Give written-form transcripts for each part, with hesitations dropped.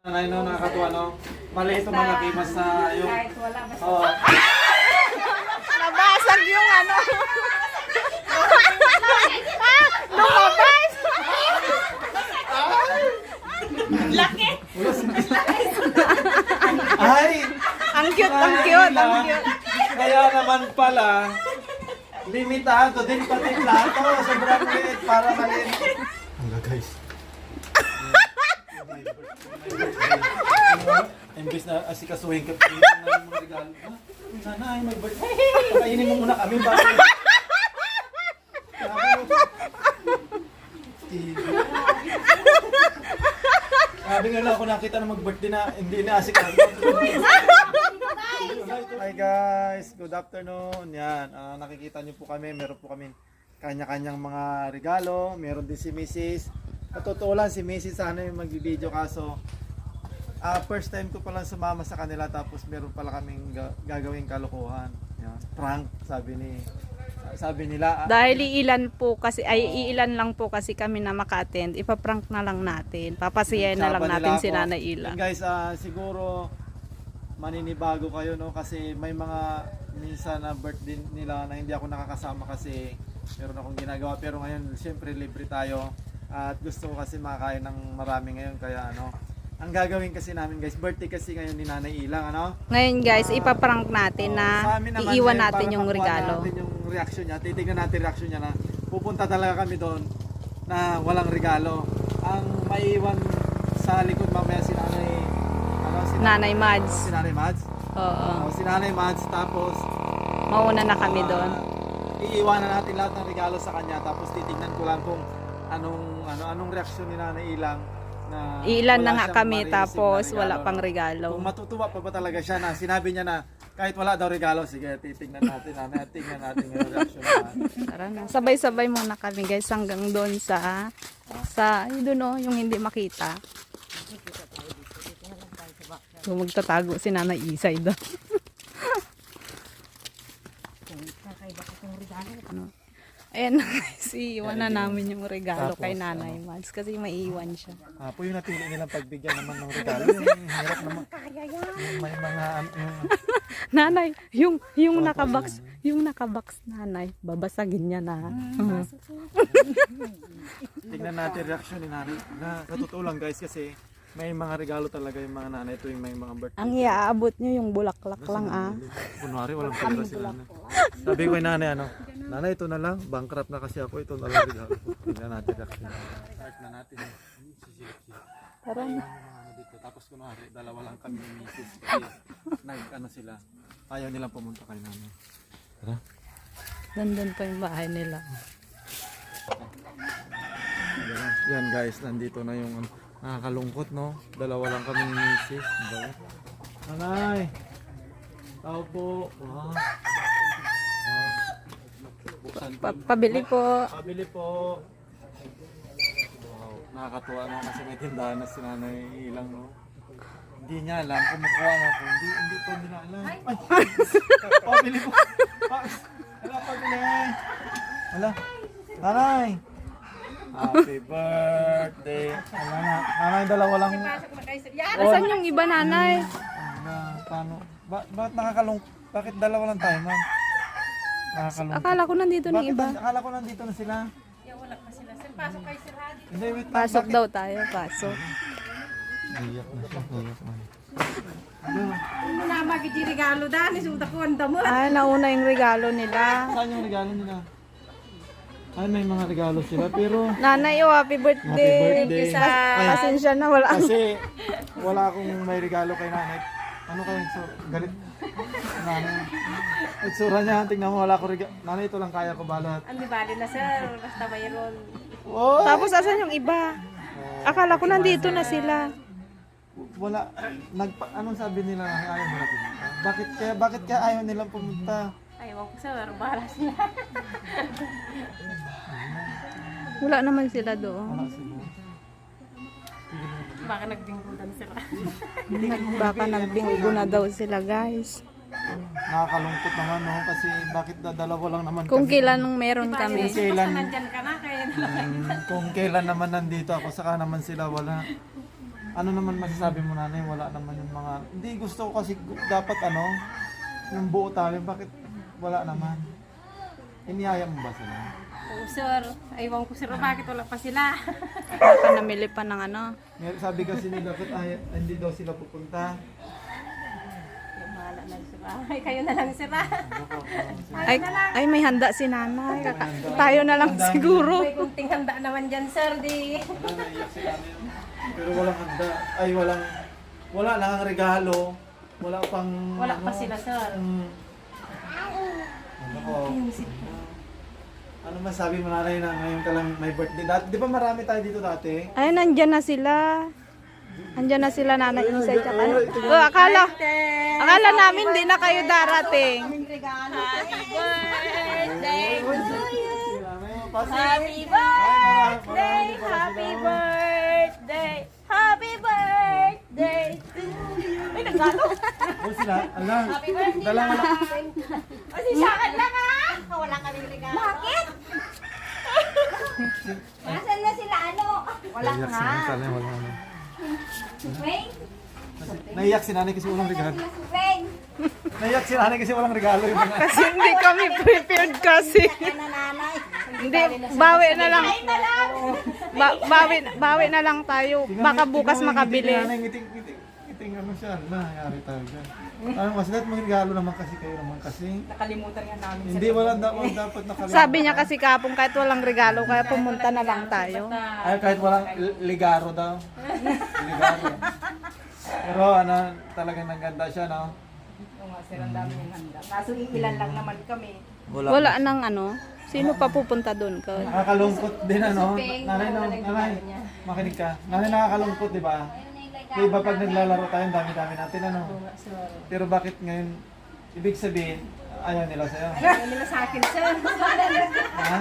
Nanay no, nakakatuwa no. Maliit ang mga kimas sa yung... Kahit wala basta. Oo. Nabasag yung ano. Lumabas. Laki! Ay! Ang cute, ang cute, ang cute. Kaya naman pala, limitahan to din pati plato. Sobrang liit para maliit. Hangga guys. Imbis na asikasuhin ka, na yung mga regalo. Nanay, may birthday. Pakainin mo muna kami bago. Sabi nga lang ako nakita na mag-birthday na hindi na asikaso. Hi guys, good afternoon. Yan, nakikita niyo po kami, meron po kami kanya-kanyang mga regalo. Meron din si Mrs. Totoo lang si Mrs. sana yung mag-video kaso first time ko palang sumama sa kanila tapos meron pala kaming gagawing kalokohan. Yan, prank sabi nila. Dahil iilan po kasi, iilan lang po kasi kami na maka-attend, ipaprank na lang natin. Papasiyahin na lang Sabi natin nila si ako. Nanay Ila. Yun guys, siguro maninibago kayo no kasi may mga minsan na birthday nila na hindi ako nakakasama kasi meron akong ginagawa pero ngayon siyempre libre tayo at gusto ko kasi makakain ng marami ngayon kaya ang gagawin kasi namin guys, birthday kasi ngayon ni Nanay Ilang Ngayon guys, ipaprank natin sa na amin naman iiwan ngayon, natin para yung makuha regalo. natin yung reaction niya, titignan natin reaction niya na pupunta talaga kami doon na walang regalo. Ang maiiwan sa likod mamaya si Nanay Nanay Mads. Si Nanay Mads? Oo. Si Nanay Mads tapos Mauna na kami doon. iiwanan natin lahat ng regalo sa kanya tapos titignan ko lang kung anong reaksyon ni Nanay Ilang na Iilan wala na nga siyang kami ma-receive tapos na wala regalo, pang no? regalo. Kung matutuwa pa ba talaga siya na sinabi niya na kahit wala daw regalo, sige titignan natin yung reaction niya. Tara na. Sabay-sabay muna kami guys hanggang doon sa doon yung hindi makita. So magtatago si Nanay Isay doon. Ano? Ayan na guys, iiwan na namin yung regalo kay Nanay Mads kasi maiiwan siya. Po yung napili nilang pagbigyan naman ng regalo. Yung hirap naman. Yung may mga Nanay, yung nakabox Nanay, babasagin niya na. tignan natin reaction ni Nanay. Na sa totoo lang guys kasi may mga regalo talaga yung mga nanay tuwing may mga birthday. Ang iaabot niyo yung bulaklak lang Kunwari walang pera si Nanay. Sabi ko kay Nanay Nanay ito na lang, bankrupt na kasi ako, ito na lang regalo. Tignan natin reaction. Start na natin. Tara na. Dito. Tapos kunwari, dalawa lang kami ni Mrs. Kasi sila. Ayaw nilang pumunta kay Nanay. Tara. Nandun pa yung bahay nila. Yan guys, nandito na yung nakakalungkot no. Dalawa lang kami ni Mrs. Nanay! Tao po. Wow. Buksan ko. Pabili po. Pabili po. Wow, nakakatuwa no kasi may tindahan na si Nanay Ilang no. Hindi niya alam kung makuha na ako. Hindi po nila alam. Ay! Pabili po. Wala pabili. Wala. Nanay! Happy birthday. Nanay, dalawa lang. Asan yung iba Nanay? Paano? Bakit nakakalungkot? Bakit dalawa lang tayo, ma'am? Nakakalungkot. Akala ko nandito ng iba. Akala ko nandito na sila. Wala pa sila. Sir, pasok kayo sir Hadi. Hindi, wait lang. Pasok daw tayo, pasok. Iyak na siya, iyak na. Hindi na magigirigalo dahil suta ko ang damo. Nauna yung regalo nila. Saan yung regalo nila? Ay, may mga regalo sila, pero... Nanay, happy birthday. Happy birthday. Pasensya na, wala. Kasi wala akong may regalo kay Nanay. Ano kayo? So, galit. Nanay. Itsura niya, tingnan mo, wala akong regalo. Nanay, ito lang kaya ko balat. Ang bali na sir. Basta mayroon. Oh! Tapos asan yung iba? Akala ko nandito na sila. Wala. Anong sabi nila? Ayaw nila pumunta. Bakit kaya ayaw nilang pumunta? Ay, wag ko sir. Bahala sila. Wala naman sila doon. Wala sila. Baka nagbingkutan sila. Baka nagbinggo na daw sila guys. Nakakalungkot naman no kasi bakit dalawa lang naman Kung kami. kailan nung meron kami. Basta nandyan ka na kaya. Kung kailan naman nandito ako saka naman sila wala. Ano naman masasabi mo nanay, wala naman yung mga, hindi gusto ko kasi dapat ano, yung buo tayo, bakit wala naman? Iniyaya mo ba sila? Oo, sir. Aywan ko, sir, bakit wala pa sila? Baka namili pa ng ano. Sabi kasi nila, ba't hindi daw sila pupunta? Bahala na, sir. Ay, kayo na lang, sir. Ay may handa si nanay. Tayo na lang siguro. May kunting handa naman dyan, sir. Di. Wala, naiyak sila ngayon. Pero walang handa, ay wala lang ang regalo, wala pang... Wala pa sila, sir. Ano masabi mo nanay na ngayon ka lang may birthday? Di ba marami tayo dito dati? Ay, nandyan na sila. Andyan na sila nanay Isay tsaka ano. Oh, akala namin di na kayo darating. Happy birthday to you. Happy birthday, happy birthday, happy birthday to you. Ay, nagalo. Oh sila, alam. Dalang wala. Kasi siyakan lang ha. Wala kaming regalo. Bakit? Nasaan na sila ano? Wala nga. Wala na. Wait. Naiyak si nanay kasi walang regalo. Wait. Naiyak si nanay kasi walang regalo yung mga. Kasi hindi kami prepared kasi. Nanay. Hindi, bawi na lang. Bawi na lang tayo. Baka bukas makabili. Ngiting ano siya, nangyari tayo dyan. Ano kasi dapat mga regalo naman kasi kayo naman kasi. Nakalimutan nga namin. Hindi, wala dapat nakalimutan. Sabi niya kasi kapong kahit walang regalo, kaya pumunta na lang tayo. Ay, kahit walang ligaro daw. Ligaro. Pero ano, talagang naganda siya, no? Oo nga, sir, ang dami yung handa. Kaso ilan lang naman kami. Wala nang ano. Sino pa pupunta doon? Nakakalungkot din, ano? Nanay, makinig ka. Nanay, nakakalungkot, di ba? Di ba pag naglalaro tayo, ang dami-dami natin, ano? Pero bakit ngayon, ibig sabihin, ayaw nila sa'yo? Ayaw nila sa akin, sir. Ha?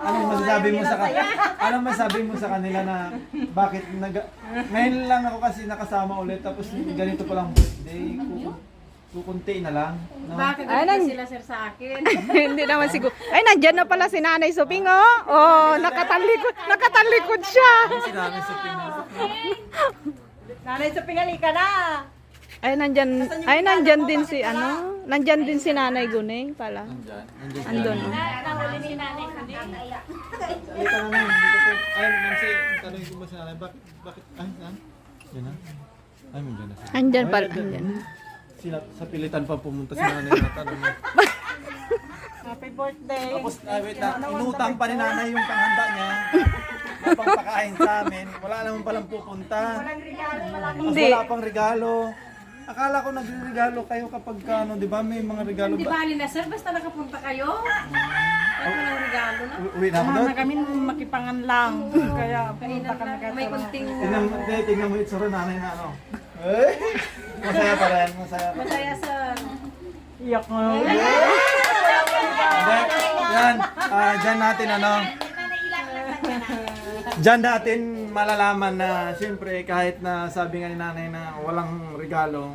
Anong masabi mo sa kanila na bakit ngayon lang ako kasi nakasama ulit tapos ganito pa lang birthday, kukunti na lang, no? Bakit ganito sila, sir, sa akin? Hindi naman siguro. Ay, nandyan na pala si Nanay Suping, oh. Oh, nakatalikod siya. Si nanay sa tingin. Nanay, sa pingali ka na. Nandyan din si ano? Nandyan din si Nanay Guneng pala. Andun, oh. Nahuli ni nanay ko din. Halika na lang. Ay, Nancy, tanong ko ba si nanay, bakit, ay, saan? Yan na? Ay, mandyan na siya. Andyan Ay, pala. andyan. Andyan. Sila, sa pilitan pa pumunta si nanay na tanong mo. Happy birthday. Tapos, wait lang, inutang pa ni nanay yung panghanda niya. Na pangpakain sa amin. Wala naman palang pupunta. Tapos Hindi. wala pang regalo. Akala ko nagre-regalo kayo kapag ano, di ba? May mga regalo Hindi ba? bali na, sir. Basta nakapunta kayo. Kahit walang regalo na. Uwi na ako doon. kami makipangan lang. Kaya punta kami kahit may kunting... Tingnan mo itsura nanay na ano. Eh, masaya pa rin, masaya. Masaya, sir. Iyak mo. Yan, dyan natin ano. Diyan natin malalaman na siyempre kahit na sabi nga ni nanay na walang regalo,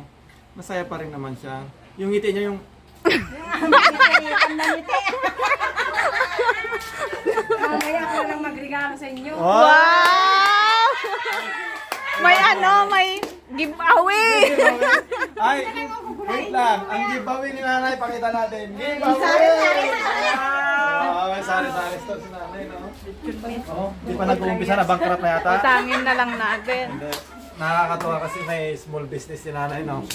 masaya pa rin naman siya. Yung ngiti niya yung... Mamaya ako na lang magregalo sa inyo. Wow! May ano, may giveaway. Ay, wait lang. Ang giveaway ni nanay, pakita natin. Giveaway! Wow, sari-sari store si nanay, no? Oh, di pa nag-uumpisa na, bankrupt na yata. Utangin na lang natin. Hindi. Nakakatuwa kasi may small business si nanay, no?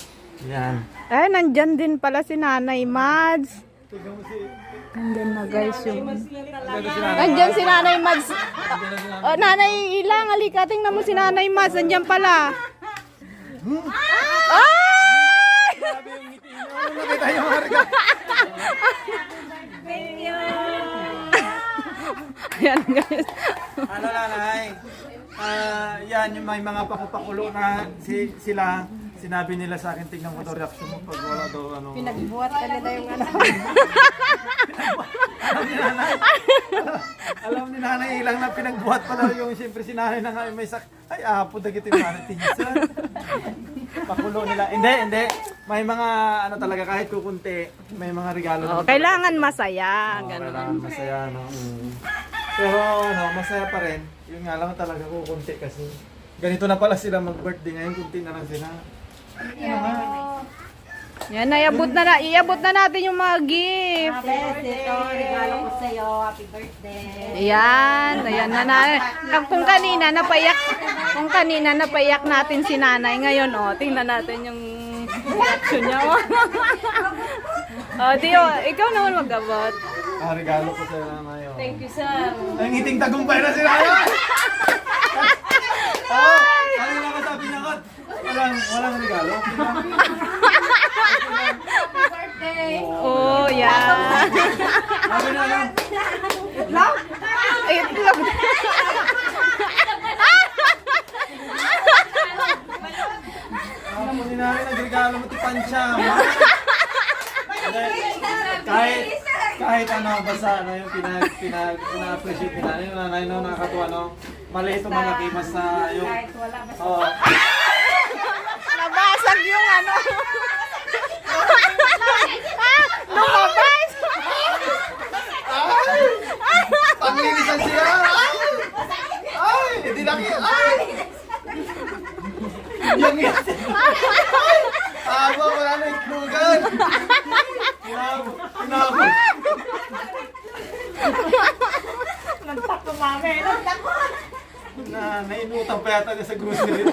Yan. Ay, nandyan din pala si Nanay Mads. Tignan mo si... Nandyan na guys yung... Ganda si nanay. Nandyan si Nanay Mads. Ganda si nanay. Oh, Nanay Ilang, halika. Tingnan mo si Nanay Mads. Nandyan pala. Ay! Grabe yung ngiti niyo. Nakita yung mga regalo. Thank you. Ayan guys. Ano nanay? Yan, yung may mga pakupakulo na sila, sinabi nila sa akin, tignan mo daw reaction mo pag wala daw ano. Pinagbuhat ka nila yung ano. Alam ni nanay, alam ni nanay ilang na pinagbuhat pa daw yung siyempre si nanay na nga may ay apo dagit yung nanay tingisa. Pakulo nila. Hindi. May mga ano talaga kahit kukunti, may mga regalo. Oh, naman kailangan masaya. talaga. Ganun. Kailangan masaya, no? Pero ano, masaya pa rin. Yung nga lang talaga kukunti kasi. Ganito na pala sila mag-birthday ngayon, kunti na lang sila. Yan, iabot na natin yung mga gift. Ito, regalo ko sa'yo. Happy birthday. Ayan na. Kung kanina napaiyak natin si nanay. Ngayon, tingnan natin yung reaction niya. Ikaw naman mag-abot. Regalo ko sa nanay. Thank you, sir. Ang ngiting tagumpay na sila. Ano yung nakasabi niya, Kat? Walang regalo. Happy birthday. Oh, yan. Sabi na lang. Itlog. Hindi namin nagregalo mo ti Pansya. Kahit ano, basta ano yung pina-appreciate ni nanay. Yung nanay no, nakakatuwa no. Maliit ang mga kimas sa yung... Kahit wala basta. Oo. Nabasag yung ano. Lumabas. Panglinisan siya! Ay! Hindi lang yun! Ay! Yung yun! Aba, wala na iklugan! Inabot! Nagtakto mami. Nainutan pa yata sa grocery.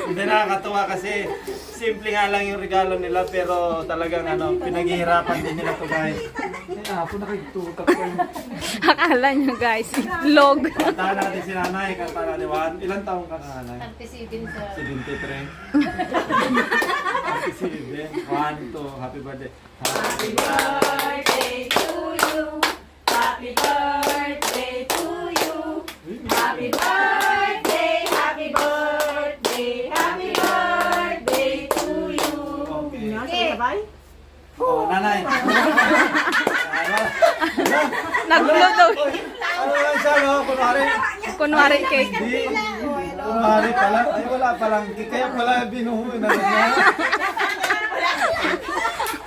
Hindi, nakakatuwa kasi simple nga lang yung regalo nila pero talagang ano, pinaghihirapan din nila to guys. Ako nakitutak ko yung... Akala nyo guys, itlog. Kanta natin si nanay, kanta natin. Ilan taong ka na nanay? 37, sir. 73. Happy 7. 1, 2, happy birthday. Happy Birthday to you. Happy birthday to you. Happy birthday, happy birthday, happy birthday to you. Okay. Oh, nanay. Nagluto. Ano lang siya, no? Kunwari cake. Hindi. Kunwari pala. Ay, wala palang. Kaya pala binuhuin na niya.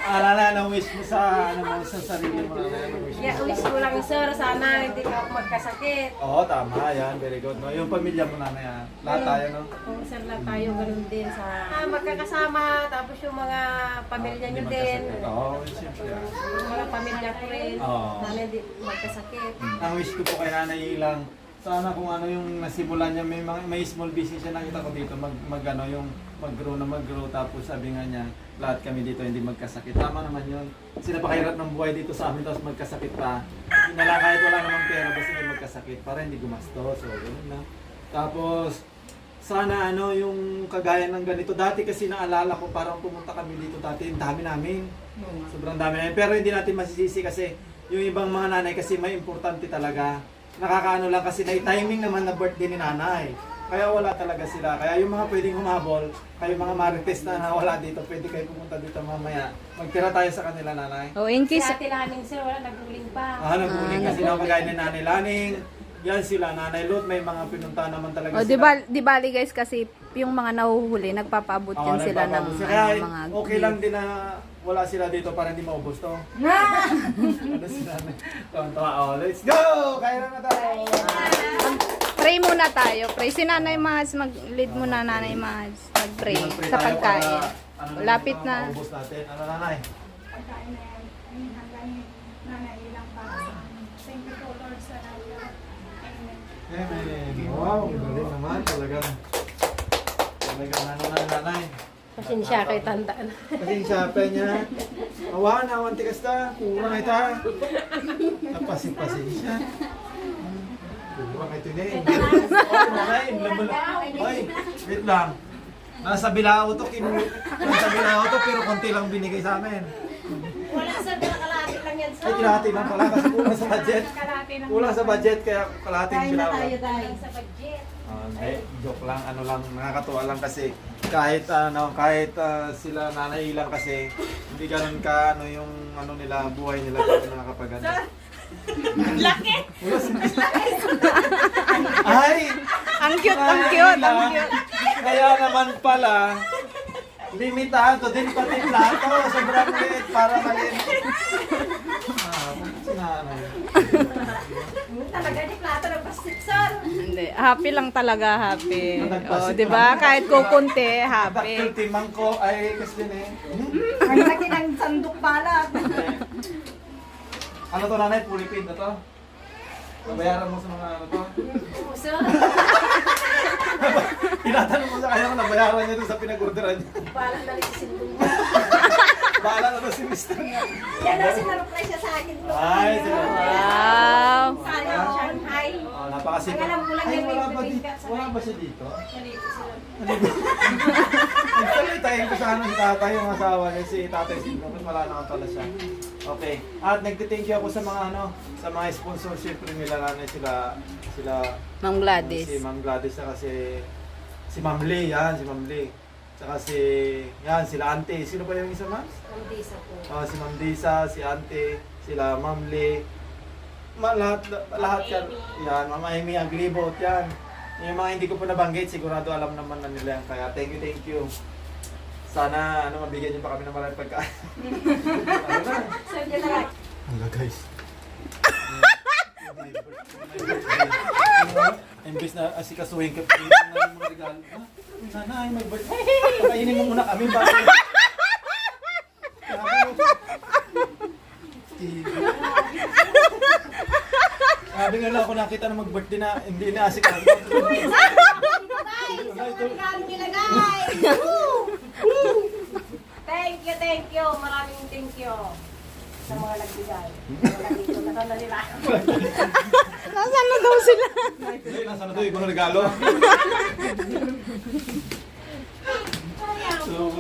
Alala, wish mo sa, ano mo, sa sarili mo na wish mo. Yeah, wish ko lang, sir, sana hindi ka magkasakit. Oo, tama. Yan. Very good. No? Yung pamilya mo na yan. Lahat tayo, no? Kung sir lang tayo, ganun din sa magkakasama, tapos yung mga pamilya nyo din. Oo, siyempre. Yung mga pamilya ko rin, Oo. sana hindi magkasakit. Ang wish ko po kay Nanay Ilang, sana kung ano yung nasimulan niya, may small business siya, nakita ko dito, mag-grow tapos sabi nga niya, lahat kami dito hindi magkasakit. Tama naman yun. Kasi napakahirap ng buhay dito sa amin, tapos magkasakit pa. Hindi na lang, kahit wala namang pera, basta hindi magkasakit, para hindi gumastos. So, ganun na. Tapos, sana ano, yung kagaya ng ganito. Dati kasi naalala ko, parang pumunta kami dito dati, ang dami namin. Sobrang dami namin. Pero hindi natin masisisi kasi yung ibang mga nanay kasi may importante talaga. Nakakaano lang kasi na-timing naman na birthday ni nanay. Kaya wala talaga sila. Kaya yung mga pwedeng humabol, kayo mga marites na nawala dito, pwede kayo pumunta dito mamaya. Magtira tayo sa kanila, nanay. Oh, in Si case, Ate Laning, sir, wala naguling pa. Naguling kasi na kagaya ni Nanay Laning. Yan sila, Nanay Lot, may mga pinunta naman talaga oh, sila. di bali guys kasi yung mga nahuhuli, nagpapaabot yan sila ng nagpapaabot sila. Kaya mga okay lang din na wala sila dito para hindi maubos to. Ano sila? Tonto, let's go! Kaya na tayo! Pray muna tayo. Pray. Si Nanay Mads, mag-lead muna Nanay Mads. Mag-pray Mag-pray sa tayo pagkain. para, ano, Lapit na. Maubos natin. Ano, Nanay? pagkain na yan. Hanggang nanailang para sa amin. Thank you po, Lord, sa lahat. Amen. Amen. Wow, galing naman. Talagang ano na, Nanay. Pasensya kay tanda na. Pasensya pa niya. Awan, awan tikas ta. Kurang ita. Napasig-pasensya. Kurang ito din. Oh, nanay, ay, wait lang. Nasa Bilao to, nasa Bilao to, pero konti lang binigay sa amin. Wala sir, kalahati lang yan sir. Ay, kalahati lang pala kasi kulang sa budget. Kulang sa budget, kaya kalahating Kain na Bilao. tayo dahil sa budget. Hindi, joke lang, ano lang, nakakatuwa lang kasi kahit sila nanay lang kasi hindi ganun ka ano yung ano nila buhay nila kung nakakapagano. Laki! Ay! Ang cute, ang cute, ang cute. Kaya naman pala limitado din pati plato, sobrang liit para maliit. Si nanay. Talaga di plato ng pastis. buksan. Hindi, happy lang talaga, happy. Oh, 'di ba? Kahit kukunti, happy. Daktil timang ko ay kasi din eh. Ang laki ng sandok balat. Ano to nanay? Pulipin na to? Nabayaran mo sa mga ano to? Puso. Tinatanong mo sa kanya kung nabayaran niya doon sa pinag-orderan niya. Parang nalisin ko. Bahala na to si Mr. nga. Yan na sinaraply siya sa akin. Ay, sila. Wow. Sana Shanghai. Oh, napakasipag. Ang alam ko lang Ay, yan, wala may ba bibig dito? ka sa Wala ba siya dito? Nalito sila. Nagsalitayin ko sana si tatay, yung asawa niya, si tatay Silva, but wala naman pala siya. Okay. At nagtithank you ako sa mga ano, sa mga sponsor, syempre nila nanay sila, Ma'am Gladys. si Ma'am Gladys, saka si Ma'am Lee, yan, si Ma'am Lee. Saka yan, sila Ante. Sino pa yung isa, ma'am? Ang disa po. Si Ma'am Disa, si Ante, sila Ma'am Lee. Lahat yan. Yan, Ma'am Amy Aglibot, yan. Yung mga hindi ko pa nabanggit, sigurado alam naman na nila yan. Kaya thank you. Sana mabigyan niyo pa kami ng maraming pagkain. Ano na? So, dyan na lang. Hanggang guys. Imbes na asikasuhin ka, na yung mga regalo. Nanay, mag-birthday. Pakainin mo muna kami bago. Sabi nga lang ako nakita na mag-birthday na hindi na asikaso. Regalo nila, guys! Thank you. Maraming thank you. Sa mga nagbigay. Wala dito, natanda nila. Nasaan na daw sila? Hindi, nasa na doon, ikaw na regalo. So,